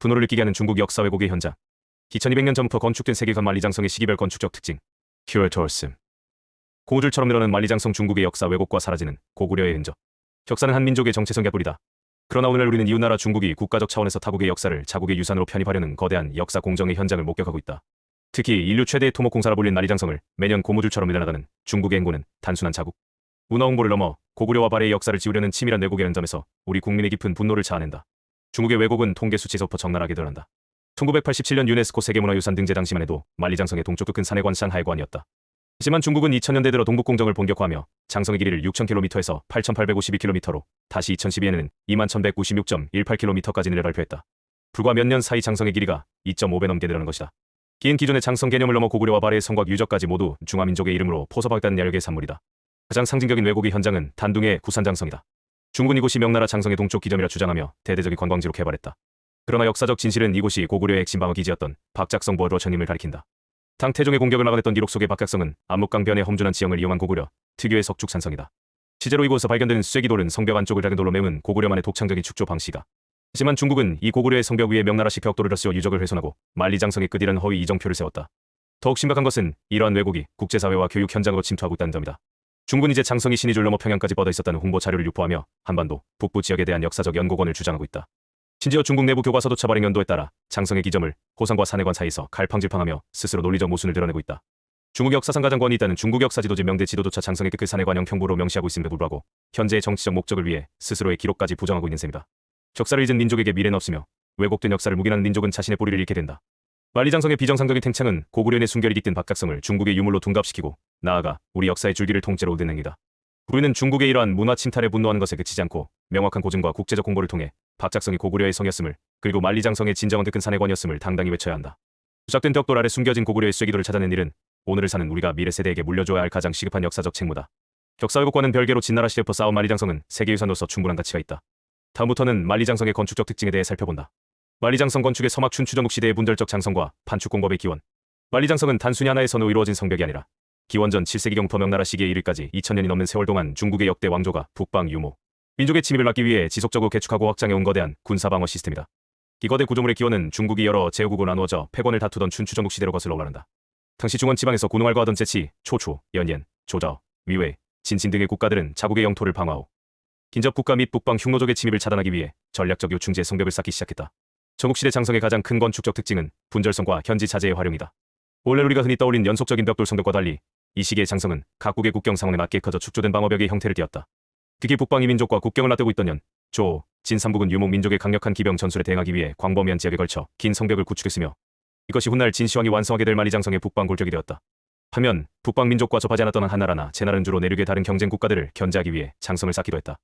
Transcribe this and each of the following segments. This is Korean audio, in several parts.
분노를 느끼게 하는 중국 역사 왜곡의 현장. 2200년 전부터 건축된 세계관 만리장성의 시기별 건축적 특징. 큐어토스. 고무줄처럼 늘어나는 만리장성 중국의 역사 왜곡과 사라지는 고구려의 흔적. 격사는 한 민족의 정체성의 뿌리다. 그러나 오늘 우리는 이웃나라 중국이 국가적 차원에서 타국의 역사를 자국의 유산으로 편입하려는 거대한 역사 공정의 현장을 목격하고 있다. 특히 인류 최대의 토목공사라 불린 만리장성을 매년 고무줄처럼 밀어나가는 중국의 행보는 단순한 자국 문화 홍보를 넘어 고구려와 발해의 역사를 지우려는 치밀한 왜곡이라는 점에서 우리 국민의 깊은 분노를 자아낸다. 중국의 왜곡은 통계 수치에서부터 적나라하게 드러난다. 1987년 유네스코 세계문화유산 등재 당시만 해도 만리장성의 동쪽 끝은 산해관 샹하이관이었다. 하지만 중국은 2000년대 들어 동북공정을 본격화하며 장성의 길이를 6000km에서 8852km로 다시 2012년에는 21,196.18km까지 늘려 발표했다. 불과 몇 년 사이 장성의 길이가 2.5배 넘게 늘어난 것이다. 긴 기존의 장성 개념을 넘어 고구려와 발해의 성곽 유적까지 모두 중화민족의 이름으로 포섭하겠다는 야력의 산물이다. 가장 상징적인 왜곡의 현장은 단둥의 구산장성이다. 중국은 이곳이 명나라 장성의 동쪽 기점이라 주장하며 대대적인 관광지로 개발했다. 그러나 역사적 진실은 이곳이 고구려의 핵심 방어 기지였던 박작성 보러천임을 가리킨다. 당 태종의 공격을 막아냈던 기록 속의 박작성은 압록강변의 험준한 지형을 이용한 고구려 특유의 석축산성이다. 실제로 이곳에서 발견되는 쐐기돌은 성벽 안쪽을 작은 돌로 메운 고구려만의 독창적인 축조 방식이다. 하지만 중국은 이 고구려의 성벽 위에 명나라식 벽돌을 씌워 유적을 훼손하고 만리장성의 끝이라는 허위 이정표를 세웠다. 더욱 심각한 것은 이러한 왜곡이 국제사회와 교육 현장으로 침투하고 있다는 점이다. 중국은 이제 장성이 신이 줄 넘어 평양까지 뻗어 있었다는 홍보 자료를 유포하며 한반도 북부 지역에 대한 역사적 연고권을 주장하고 있다. 심지어 중국 내부 교과서도 차발행 연도에 따라 장성의 기점을 호산과 산해관 사이에서 갈팡질팡하며 스스로 논리적 모순을 드러내고 있다. 중국 역사상 가장 권위 있다는 중국 역사 지도지 명대 지도조차 장성의 끝을 산해관 영평부로 명시하고 있음에도 불구하고 현재의 정치적 목적을 위해 스스로의 기록까지 부정하고 있는 셈이다. 역사를 잊은 민족에게 미래는 없으며 왜곡된 역사를 묵인하는 민족은 자신의 뿌리를 잃게 된다. 만리장성의 비정상적인 탱창은 고구려의 순결이 깃든 박작성을 중국의 유물로 둔갑시키고 나아가 우리 역사의 줄기를 통째로 얻은 행위다. 우리는 중국의 이러한 문화 침탈에 분노하는 것에 그치지 않고 명확한 고증과 국제적 공보를 통해 박작성이 고구려의 성이었음을 그리고 만리장성의 진정한 끝은 산해관이었음을 당당히 외쳐야 한다. 부착된 벽돌 아래 숨겨진 고구려의 쐐기돌을 찾아낸 일은 오늘을 사는 우리가 미래 세대에게 물려줘야 할 가장 시급한 역사적 책무다. 격사 왜곡과는 별개로 진나라 시대부터 쌓아온 만리장성은 세계유산으로서 충분한 가치가 있다. 다음부터는 만리장성의 건축적 특징에 대해 살펴본다. 만리장성 건축의 서막 춘추전국 시대의 분절적 장성과 판축공법의 기원. 만리장성은 단순히 하나의 선으로 이루어진 성벽이 아니라 기원전 7세기경부터 명나라 시기에 이르기까지 2000년이 넘는 세월 동안 중국의 역대 왕조가 북방 유목, 민족의 침입을 막기 위해 지속적으로 개축하고 확장해온 거대한 군사방어 시스템이다. 이 거대 구조물의 기원은 중국이 여러 제후국으로 나누어져 패권을 다투던 춘추전국 시대로 거슬러 올라간다. 당시 중원 지방에서 군웅할과 하던 제치, 초초, 연옌, 조자오, 위웨이, 진친 등의 국가들은 자국의 영토를 방어하고 긴접 국가 및 북방 흉노족의 침입을 차단하기 위해 전략적 요충지에 성벽을 쌓기 시작했다. 전국시대 장성의 가장 큰 건축적 특징은 분절성과 현지 자재의 활용이다. 원래 우리가 흔히 떠올린 연속적인 벽돌 성벽과 달리 이 시기의 장성은 각국의 국경 상황에 맞게 커져 축조된 방어벽의 형태를 띠었다. 특히 북방 이민족과 국경을 맞대고 있던 연, 조, 진 삼국은 유목 민족의 강력한 기병 전술에 대응하기 위해 광범위한 지역에 걸쳐 긴 성벽을 구축했으며 이것이 훗날 진시황이 완성하게 될 만리장성의 북방 골격이 되었다. 반면 북방 민족과 접하지 않았던 한나라나 제나라는 주로 내륙의 다른 경쟁 국가들을 견제하기 위해 장성을 쌓기도 했다.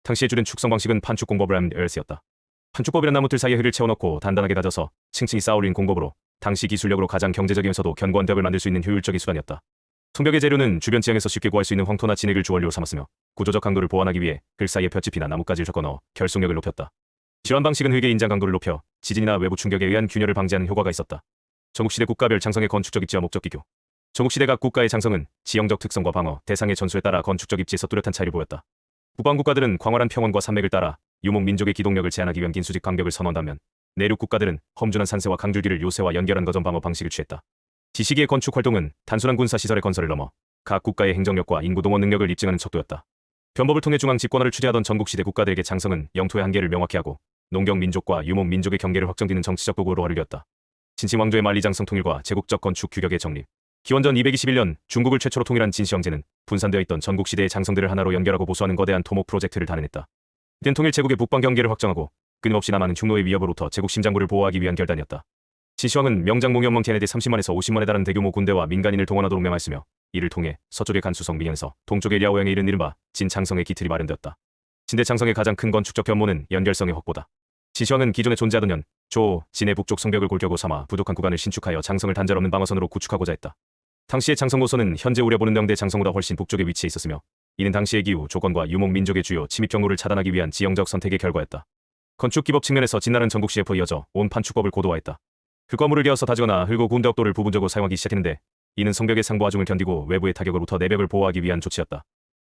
당시의 주된 축성 방식은 판축공법을 하는 쓰였다. 판축법이란 나무틀 사이에 흙을 채워넣고 단단하게 다져서 층층이 쌓아올린 공법으로 당시 기술력으로 가장 경제적이면서도 견고한 벽을 만들 수 있는 효율적인 수단이었다. 성벽의 재료는 주변 지형에서 쉽게 구할 수 있는 황토나 진흙을 주원료로 삼았으며 구조적 강도를 보완하기 위해 흙 사이에 볏짚이나 나뭇가지를 섞어 넣어 결속력을 높였다. 이러한 방식은 흙의 인장 강도를 높여 지진이나 외부 충격에 의한 균열을 방지하는 효과가 있었다. 전국시대 국가별 장성의 건축적 입지와 목적 비교. 전국시대 각 국가의 장성은 지형적 특성과 방어, 대상의 전술에 따라 건축적 입지에서 뚜렷한 차이를 보였다. 북방 국가들은 광활한 평원과 산맥을 따라 유목 민족의 기동력을 제한하기 위한 긴 수직 방벽을 선언한다면 내륙 국가들은 험준한 산세와 강줄기를 요새와 연결한 거점 방어 방식을 취했다. 지시기의 건축 활동은 단순한 군사 시설의 건설을 넘어 각 국가의 행정력과 인구 동원 능력을 입증하는 척도였다. 변법을 통해 중앙 집권화를 추진하던 전국시대 국가들에게 장성은 영토의 한계를 명확히 하고 농경 민족과 유목 민족의 경계를 확정짓는 정치적 도구로 활용되었다. 진시 왕조의 만리장성 통일과 제국적 건축 규격의 정립. 기원전 221년 중국을 최초로 통일한 진시 황제는 분산되어 있던 전국시대의 장성들을 하나로 연결하고 보수하는 거대한 토목 프로젝트를 단행했다. 이는 통일 제국의 북방 경계를 확정하고 끊임없이 남하는 흉노의 위협으로부터 제국 심장부를 보호하기 위한 결단이었다. 진시황은 명장 몽연멍티안에 30만에서 50만에 달하는 대규모 군대와 민간인을 동원하도록 명하였으며 이를 통해 서쪽의 간수성 민현에서 동쪽의 랴오양에 이른 이른바 진장성의 기틀이 마련되었다. 진대 장성의 가장 큰 건축적 변모는 연결성의 확보다. 진시황은 기존에 존재하던 연, 조, 진의 북쪽 성벽을 골격으로 삼아 부족한 구간을 신축하여 장성을 단절 없는 방어선으로 구축하고자 했다. 당시의 장성 노선은 현재 우려보는 명대 장성보다 훨씬 북쪽에 위치해 있었으며 이는 당시의 기후, 조건과 유목 민족의 주요 침입 경로를 차단하기 위한 지형적 선택의 결과였다. 건축 기법 측면에서 진나라는 전국시에 이어져 온 판축법을 고도화했다. 흙과물을 개어서 다지거나 흙고 군대역도를 부분적으로 사용하기 시작했는데 이는 성벽의 상부 하중을 견디고 외부의 타격으로부터 내벽을 보호하기 위한 조치였다.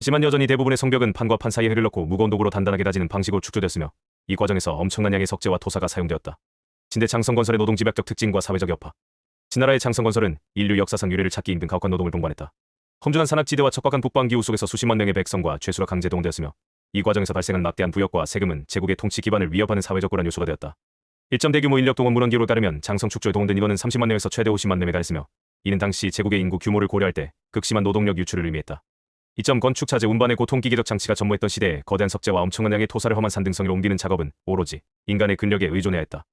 하지만 여전히 대부분의 성벽은 판과 판 사이에 흙을 넣고 무거운 도구로 단단하게 다지는 방식으로 축조됐으며 이 과정에서 엄청난 양의 석재와 토사가 사용되었다. 진대 장성건설의 노동집약적 특징과 사회적 여파. 진나라의 장성건설은 인류 역사상 유례를 찾기 힘든 가혹한 노동을 동반했다. 험준한 산악지대와 척박한 북방기후 속에서 수십만 명의 백성과 죄수가 강제 동원되었으며 이 과정에서 발생한 막대한 부역과 세금은 제국의 통치 기반을 위협하는 사회적 고란 요소가 되었다. 일정 대규모 인력 동원 문헌 기록에 따르면 장성축조에 동원된 인원은 30만 명에서 최대 50만 명에 달했으며 이는 당시 제국의 인구 규모를 고려할 때 극심한 노동력 유출을 의미했다. 이 점 건축 차제 운반의 고통기계적 장치가 전무했던 시대에 거대한 석재와 엄청난 양의 토사를 험한 산등성으로 옮기는 작업은 오로지 인간의 근력에 의존해야 했다.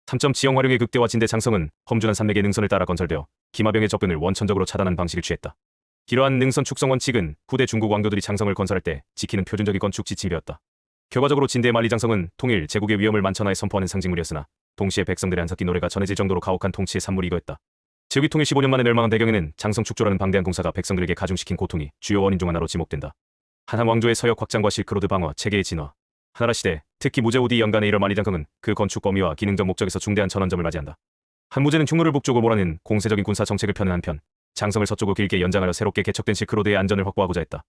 3점 지형 활용의 극대화 진대 장성은 험준한 산맥의 능선을 따라 건설되어 기마병의 접근을 원천적으로 차단한 방식을 취했다. 이러한 능선 축성 원칙은 후대 중국 왕조들이 장성을 건설할 때 지키는 표준적인 건축 지침이었다. 결과적으로 진대의 만리장성은 통일 제국의 위험을 만천하에 선포하는 상징물이었으나 동시에 백성들의 한석기 노래가 전해질 정도로 가혹한 통치의 산물이 이거였다. 제국이 통일 15년 만에 멸망한 배경에는 장성축조라는 방대한 공사가 백성들에게 가중시킨 고통이 주요 원인 중 하나로 지목된다. 한한 왕조의 서역 확장과 실크로드 방어, 체계의 진화. 하나라 시대, 특히 무제 우디 연간의 1월 만리장성은 그 건축 범위와 기능적 목적에서 중대한 전환점을 맞이한다. 한 무제는 충무를 북쪽으로 몰아낸 공세적인 군사 정책을 펴는 한편 장성을 서쪽으로 길게 연장하여 새롭게 개척된 실크로드의 안전을 확보하고자 했다.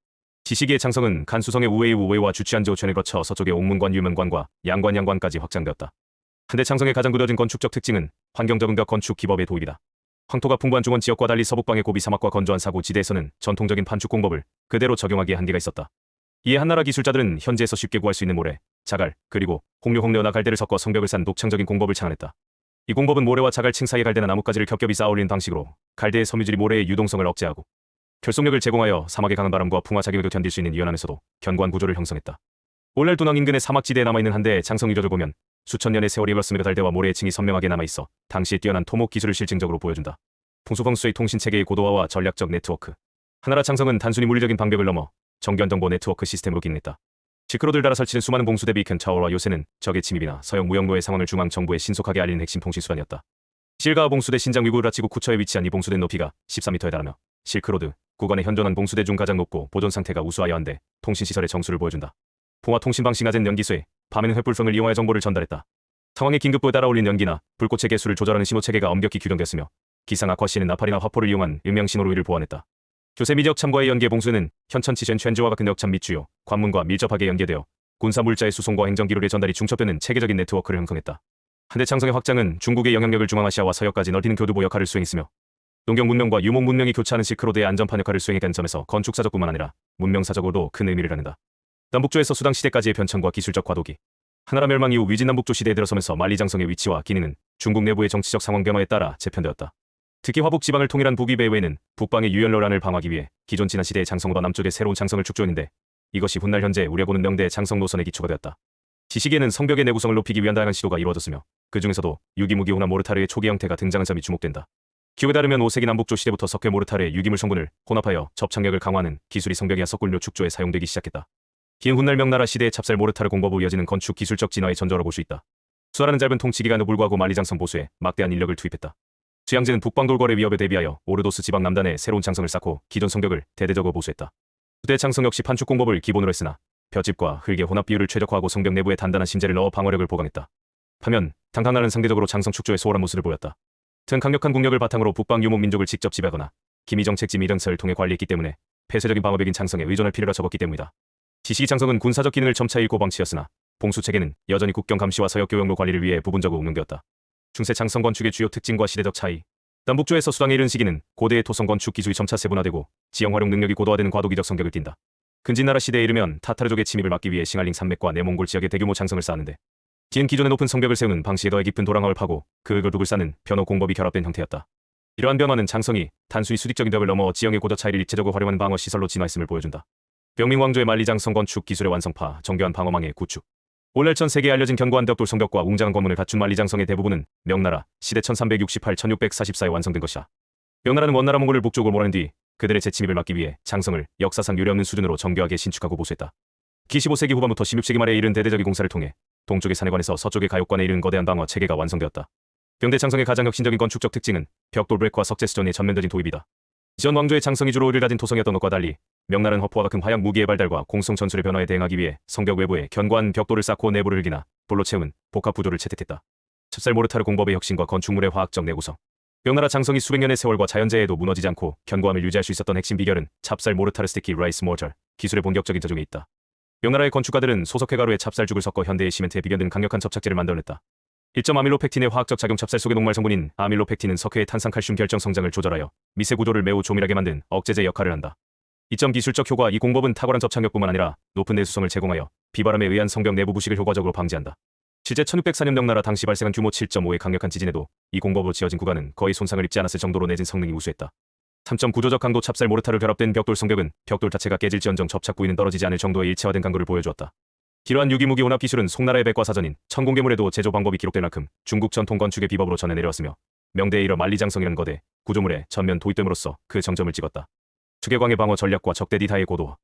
지시기의 장성은 간수성의 우웨이와 주치안저우천을 거쳐 서쪽의 옥문관 유명관과 양관까지 확장되었다. 한대 장성의 가장 굳어진 건축적 특징은 환경적 응답 건축 기법의 도입이다. 황토가 풍부한 중원 지역과 달리 서북방의 고비 사막과 건조한 사고 지대에서는 전통적인 판축 공법을 그대로 적용하기에 한계가 있었다. 이에 한나라 기술자들은 현지에서 쉽게 구할 수 있는 모래, 자갈, 그리고 홍료나 갈대를 섞어 성벽을 산 독창적인 공법을 창안했다. 이 공법은 모래와 자갈층 사이의 갈대나 나뭇가지를 겹겹이 쌓아올리는 방식으로 갈대의 섬유질이 모래의 유동성을 억제하고 결속력을 제공하여 사막의 강한 바람과 풍화 작용을 견딜 수 있는 유연하면서도 견고한 구조를 형성했다. 오랄 도낭 인근의 사막지대에 남아있는 한대의 장성 유적을 보면 수천 년의 세월이 흘렀음에도 갈대와 모래의 층이 선명하게 남아있어 당시의 뛰어난 토목 기술을 실증적으로 보여준다. 풍수방수의 통신체계의 고도화와 전략적 네트워크. 한나라 장성은 단순히 물리적인 방벽을 넘어 정교한 정보 네트워크 시스템으로 기능했다. 실크로드를 따라 설치된 수많은 봉수 대비 큰 타워와 요새는 적의 침입이나 서역 무역로의 상황을 중앙 정부에 신속하게 알리는 핵심 통신수단이었다. 실가와 봉수대 신장 위구르라 지구 쿠처에 위치한 이 봉수대 높이가 14m에 달하며 실크로드 구간의 현존한 봉수대 중 가장 높고 보존 상태가 우수하여 한데 통신시설의 정수를 보여준다. 풍화 통신 방식 낮은 연기수에 밤에는 횃불성을 이용하여 정보를 전달했다. 상황의 긴급부에 따라 올린 연기나 불꽃의 개수를 조절하는 신호체계가 엄격히 규정됐으며 기상 악화 시에는 나팔이나 화포를 이용한 음향신호로 이를 보완했다. 교세 미적 참과의 연계 봉수는 현천치젠 챈조와 같은 역참 및 주요 관문과 밀접하게 연계되어 군사 물자의 수송과 행정기록의 전달이 중첩되는 체계적인 네트워크를 형성했다. 한대 장성의 확장은 중국의 영향력을 중앙아시아와 서역까지 넓히는 교두보 역할을 수행했으며 농경 문명과 유목 문명이 교차하는 실크로드의 안전판 역할을 수행했다는 점에서 건축사적뿐만 아니라 문명사적으로도 큰 의미를 갖는다. 남북조에서 수당 시대까지의 변천과 기술적 과도기. 한나라 멸망 이후 위진남북조 시대에 들어서면서 만리장성의 위치와 기능은 중국 내부의 정치적 상황 변화에 따라 재편되었다. 특히 화북 지방을 통일한 북위배 외에는 북방의 유연로란을 방어하기 위해 기존 지난 시대의 장성보다 남쪽의 새로운 장성을 축조했는데 이것이 훗날 현재 우리가 보는 명대의 장성 노선의 기초가 되었다. 지시기에는 성벽의 내구성을 높이기 위한 다양한 시도가 이루어졌으며 그 중에서도 유기무기 호나 모르타르의 초기 형태가 등장한 점이 주목된다. 기록에 따르면 5세기 남북조 시대부터 석회 모르타르의 유기물 성분을 혼합하여 접착력을 강화하는 기술이 성벽이나 석굴료 축조에 사용되기 시작했다. 긴 훗날 명나라 시대의 찹쌀 모르타르 공법으로 이어지는 건축 기술적 진화의 전조라고 볼 수 있다. 수하라는 짧은 통치기간에도 불구하고 만리장성 보수에 막대한 인력을 투입했다. 수양제는 북방 돌궐의 위협에 대비하여 오르도스 지방 남단에 새로운 장성을 쌓고 기존 성벽을 대대적으로 보수했다. 후대 장성 역시 판축 공법을 기본으로 했으나 볏짚과 흙의 혼합 비율을 최적화하고 성벽 내부에 단단한 심재를 넣어 방어력을 보강했다. 반면 당당나라는 상대적으로 장성 축조에 소홀한 모습을 보였다. 튼 강력한 국력을 바탕으로 북방 유목 민족을 직접 지배하거나 기미정책지 미정설을 통해 관리했기 때문에 폐쇄적인 방어벽인 장성에 의존할 필요가 적었기 때문이다. 지시기 장성은 군사적 기능을 점차 잃고 방치였으나 봉수체계는 여전히 국경 감시와 서역 교역로 관리를 위해 부분적으로 운용되었다. 중세 장성 건축의 주요 특징과 시대적 차이. 남북조에서 수당에 이른 시기는 고대의 토성 건축 기술이 점차 세분화되고 지형 활용 능력이 고도화되는 과도기적 성격을 띈다. 근진나라 시대에 이르면 타타르족의 침입을 막기 위해 싱알링 산맥과 내몽골 지역에 대규모 장성을 쌓았는데 뒤는 기존의 높은 성벽을 세우는 방시에 더해 깊은 도랑화를 파고 그 흙을 둑을 쌓는 변호 공법이 결합된 형태였다. 이러한 변화는 장성이 단순히 수직적인 벽을 넘어 지형의 고도 차이를 입체적으로 활용하는 방어 시설로 진화했음을 보여준다. 병민 왕조의 만리장성 건축 기술의 완성파, 정교한 방어망의 구축. 오늘날 전 세계에 알려진 견고한 벽돌 성벽과 웅장한 건물을 갖춘 만리장성의 대부분은 명나라 시대 1368-1644에 완성된 것이다. 명나라는 원나라 몽골을 북쪽으로 몰아낸 뒤 그들의 재침입을 막기 위해 장성을 역사상 유례없는 수준으로 정교하게 신축하고 보수했다. 15세기 후반부터 16세기 말에 이른 대대적인 공사를 통해 동쪽의 산해관에서 서쪽의 가옥관에 이른 거대한 방어 체계가 완성되었다. 병대 장성의 가장 혁신적인 건축적 특징은 벽돌 브레이크와 석재수전의 전면적인 도입이다. 이전 왕조의 장성이 주로 을을 가진 토성이었던 것과 달리 명나라는 허포와 큰 화약 무기의 발달과 공성 전술의 변화에 대응하기 위해 성벽 외부에 견고한 벽돌을 쌓고 내부를 흙이나 불로 채운 복합 구조를 채택했다. 찹쌀 모르타르 공법의 혁신과 건축물의 화학적 내구성. 명나라 장성이 수백 년의 세월과 자연재해에도 무너지지 않고 견고함을 유지할 수 있었던 핵심 비결은 찹쌀 모르타르 스티키 라이스 모터 기술의 본격적인 적용에 있다. 명나라의 건축가들은 소석회가루에 찹쌀죽을 섞어 현대의 시멘트에 비견 등 강력한 접착제를 만들어냈다. 1점 아밀로펙틴의 화학적 작용 찹쌀 속의 녹말 성분인 아밀로펙틴은 석회의 탄산칼슘 결정 성장을 조절하여 미세 구조를 매우 조밀하게 만든 억제제 역할을 한다. 2점 기술적 효과. 이 공법은 탁월한 접착력뿐만 아니라 높은 내수성을 제공하여 비바람에 의한 성벽 내부 부식을 효과적으로 방지한다. 실제 1604년 명나라 당시 발생한 규모 7.5의 강력한 지진에도 이 공법으로 지어진 구간은 거의 손상을 입지 않았을 정도로 내진 성능이 우수했다. 3점 구조적 강도. 찹쌀 모르타르 결합된 벽돌 성벽은 벽돌 자체가 깨질지언정 접착 부위는 떨어지지 않을 정도의 일체화된 강도를 보여주었다. 이러한 유기무기 혼합 기술은 송나라의 백과사전인 천공개물에도 제조 방법이 기록될 만큼 중국 전통 건축의 비법으로 전해 내려왔으며 명대에 이어 만리장성이라는 거대 구조물에 전면 도입됨으로써 그 정점을 찍었다. 척계광의 방어 전략과 적대 디타의 고도화.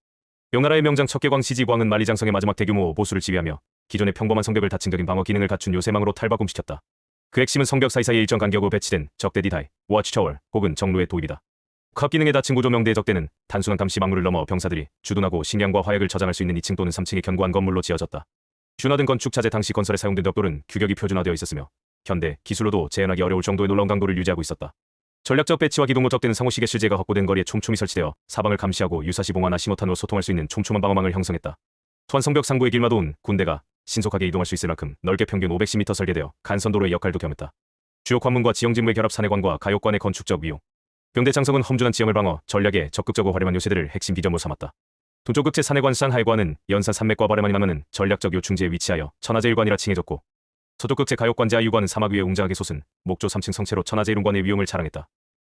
명나라의 명장 척계광 시지광은 만리장성의 마지막 대규모 보수를 지휘하며 기존의 평범한 성벽을 다층적인 방어 기능을 갖춘 요새망으로 탈바꿈시켰다. 그 핵심은 성벽 사이사이에 일정 간격으로 배치된 적대 디타이, 워치타워 혹은 정로의 도입이다. 컵 기능의 다층 구조. 명대의 적대는 단순한 감시 막루를 넘어 병사들이 주둔하고 식량과 화약을 저장할 수 있는 2층 또는 3층의 견고한 건물로 지어졌다. 준화된 건축 자재. 당시 건설에 사용된 벽돌은 규격이 표준화되어 있었으며 현대 기술로도 재현하기 어려울 정도의 놀라운 강도를 유지하고 있었다. 전략적 배치와 기동로. 적대는 상호시계 실제가 확보된 거리에 촘촘히 설치되어 사방을 감시하고 유사시 봉화나 심호탄으로 소통할 수 있는 촘촘한 방어망을 형성했다. 또한 성벽 상부의 길마도운 군대가 신속하게 이동할 수 있을 만큼 넓게 평균 510m 설계되어 간선도로의 역할도 겸했다. 주요 관문과 지형지물의 결합. 산해관과 가옥관의 건축적 위용. 병대 장성은 험준한 지형을 방어 전략에 적극적으로 활용한 요새들을 핵심 비전으로 삼았다. 동쪽 끝의 산해관 상하이관은 연산 산맥과 바람만이 남는 전략적 요충지에 위치하여 천하제일관이라 칭해졌고 서쪽 끝의 가옥관 제하유관은 사막 위에 웅장하게 솟은 목조 3층 성체로 천하제일관의 위용을 자랑했다.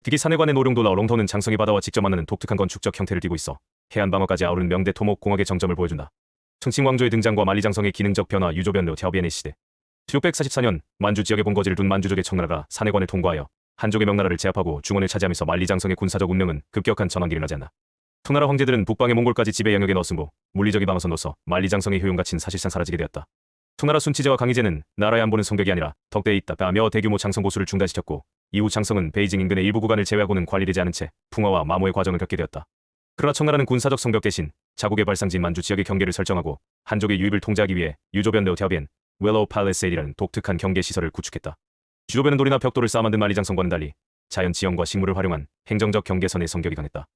특히 산해관의 노룡돌라 어롱터는 장성의 바다와 직접 만나는 독특한 건축적 형태를 띠고 있어 해안 방어까지 아우르는 명대 토목 공학의 정점을 보여준다. 청칭왕조의 등장과 만리장성의 기능적 변화. 유조변로 태어비엔의 시대. 1644년 만주 지역의 본거지를 둔 만주족의 청나라가 산해관을 통과하여 한족의 명나라를 제압하고 중원을 차지하면서 만리장성의 군사적 운명은 급격한 전환기를 맞이한다. 청나라 황제들은 북방의 몽골까지 지배 영역에 넣었으므로 물리적인 방어선로서 만리장성의 효용가치는 사실상 사라지게 되었다. 청나라 순치제와 강희제는 나라의 안보는 성벽이 아니라 덕대에 있다며 대규모 장성 보수를 중단시켰고 이후 장성은 베이징 인근의 일부 구간을 제외하고는 관리되지 않은 채 풍화와 마모의 과정을 겪게 되었다. 그러나 청나라는 군사적 성벽 대신 자국의 발상지인 만주 지역의 경계를 설정하고 한족의 유입을 통제하기 위해 유조변로 태어비엔 웰로우 팔레세이드라는 독특한 경계 시설을 구축했다. 주조변은 돌이나 벽돌을 쌓아 만든 만리장성과는 달리 자연 지형과 식물을 활용한 행정적 경계선의 성격이 강했다.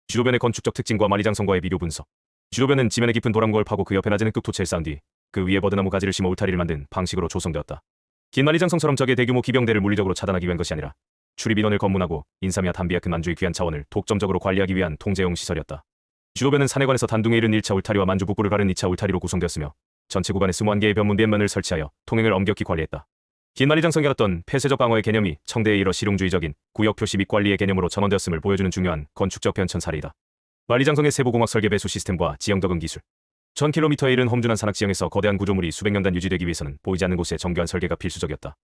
주조변의 건축적 특징과 만리장성과의 비교 분석. 주조변은 지면에 깊은 도람골을 파고 그 옆에 낮은 흙 토채를 쌓은 뒤 그 위에 버드나무 가지를 심어 울타리를 만든 방식으로 조성되었다. 긴 만리장성처럼 적의 대규모 기병대를 물리적으로 차단하기 위한 것이 아니라 출입 인원을 검문하고 인삼이와 담비와 큰 만주의 귀한 차원을 독점적으로 관리하기 위한 통제용 시설이었다. 주조변은 산해관에서 단둥에 이른 1차 울타리와 만주 북부를 가른 2차 울타리로 구성되었으며 전체 구간에 21개의 변문비엔면을 설치하여 통행을 엄격히 관리했다. 긴 만리장성에 갖던 폐쇄적 방어의 개념이 청대에 이뤄 실용주의적인 구역 표시 및 관리의 개념으로 전환되었음을 보여주는 중요한 건축적 변천 사례이다. 만리장성의 세부공학 설계 배수 시스템과 지형 적응 기술. 1000km에 이른 험준한 산악 지형에서 거대한 구조물이 수백 년간 유지되기 위해서는 보이지 않는 곳에 정교한 설계가 필수적이었다.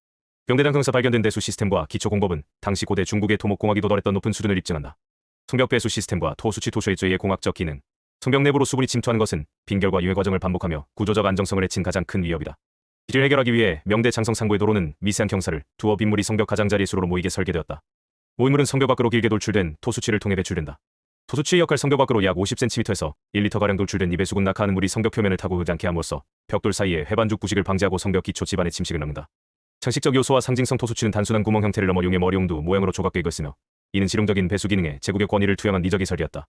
병대장성에서 발견된 대수 시스템과 기초 공법은 당시 고대 중국의 토목공학이 도달했던 높은 수준을 입증한다. 성벽 배수 시스템과 토수치 토쇼일조의 공학적 기능. 성벽 내부로 수분이 침투하는 것은 빈결과 유해 과정을 반복하며 구조적 안정성을 해친 가장 큰 위협이다. 이를 해결하기 위해 명대 장성 상부의 도로는 미세한 경사를 두어 빗물이 성벽 가장자리의 수로로 모이게 설계되었다. 모이물은 성벽 밖으로 길게 돌출된 토수치를 통해 배출된다. 토수치의 역할. 성벽 밖으로 약 50cm에서 1리터가량 돌출된 이 배수군 낙하하는 물이 성벽 표면을 타고 흐지 않게 함으로써 벽돌 사이에 해반죽 부식을 방지하고 성벽 기초 지반의 침식을 막는다. 상식적 요소와 상징성. 토수치는 단순한 구멍 형태를 넘어 용의 머리용두 모양으로 조각되어 있으며 이는 실용적인 배수 기능에 제국의 권위를 투영한 이적의 설계였다.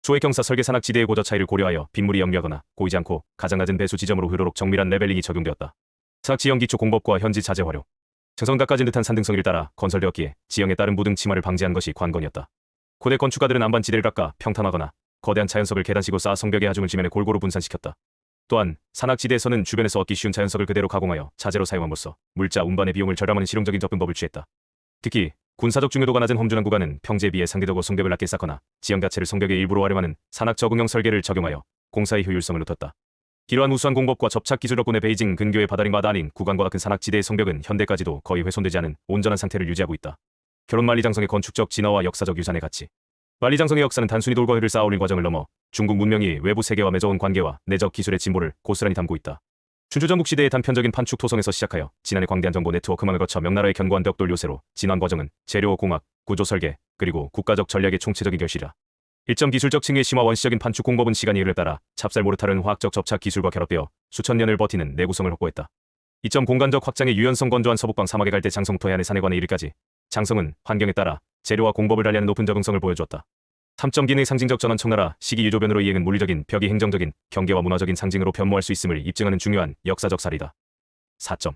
초의 경사 설계 산악 지대의 고저 차이를 고려하여 빗물이 역류하거나 고이지 않고 가장 낮은 배수 지점으로 흐르도록 정밀한 레벨링이 적용되었다. 산악 지형 기초 공법과 현지 자재 활용. 정성각까진 듯한 산등성이를 따라 건설되었기에 지형에 따른 무등 침하를 방지한 것이 관건이었다. 고대 건축가들은 안반지대를 깎아 평탄하거나 거대한 자연석을 계단식으로 쌓아 성벽의 하중을 지면에 골고루 분산시켰다. 또한 산악지대에서는 주변에서 얻기 쉬운 자연석을 그대로 가공하여 자재로 사용함으로써 물자 운반의 비용을 절감하는 실용적인 접근법을 취했다. 특히 군사적 중요도가 낮은 험준한 구간은 평지에 비해 상대적으로 성벽을 낮게 쌓거나 지형 자체를 성벽의 일부로 활용하는 산악 적응형 설계를 적용하여 공사의 효율성을 높였다. 이러한 우수한 공법과 접착 기술 덕분에 베이징 근교의 바다링마다 아닌 구간과 같은 산악지대의 성벽은 현대까지도 거의 훼손되지 않은 온전한 상태를 유지하고 있다. 결혼. 만리장성의 건축적 진화와 역사적 유산의 가치. 만리장성의 역사는 단순히 돌과 흙을 쌓아올린 과정을 넘어 중국 문명이 외부 세계와 맺어온 관계와 내적 기술의 진보를 고스란히 담고 있다. 춘추전국 시대의 단편적인 판축 토성에서 시작하여 지난해 광대한 정보 네트워크망을 거쳐 명나라의 견고한 벽돌 요새로 진화한 과정은 재료 공학, 구조 설계, 그리고 국가적 전략의 총체적인 결실이다. 1점 기술적 층위의 심화. 원시적인 판축 공법은 시간이 흐름에 따라 찹쌀 모르타르는 화학적 접착 기술과 결합되어 수천 년을 버티는 내구성을 확보했다. 2점 공간적 확장의 유연성. 건조한 서북방 사막의 갈대 장성토 해안의 산해관에 이르기까지 장성은 환경에 따라 재료와 공법을 달리하는 높은 적응성을 보여주었다. 3점 기능의 상징적 전환. 청나라 시기 유조변으로 이행은 물리적인 벽이 행정적인 경계와 문화적인 상징으로 변모할 수 있음을 입증하는 중요한 역사적 사례이다. 4점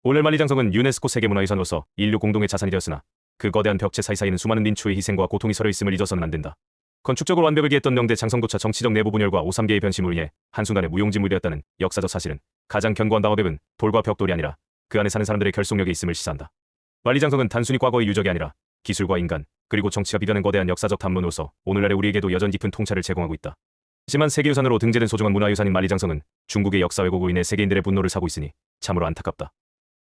오늘 만리장성은 유네스코 세계문화유산으로서 인류 공동의 자산이 되었으나 그 거대한 벽체 사이사이는 수많은 민초의 희생과 고통이 서려 있음을 잊어서는 안 된다. 건축적으로 완벽을 기했던 명대 장성도차 정치적 내부 분열과 오삼계의 변심으로 인해 한순간에 무용지물이 되었다는 역사적 사실은 가장 견고한 방어벽은 돌과 벽돌이 아니라 그 안에 사는 사람들의 결속력에 있음을 시사한다. 만리장성은 단순히 과거의 유적이 아니라 기술과 인간, 그리고 정치가 비변한 거대한 역사적 담론으로서 오늘날의 우리에게도 여전 깊은 통찰을 제공하고 있다. 하지만 세계유산으로 등재된 소중한 문화유산인 만리장성은 중국의 역사 왜곡으로 인해 세계인들의 분노를 사고 있으니 참으로 안타깝다.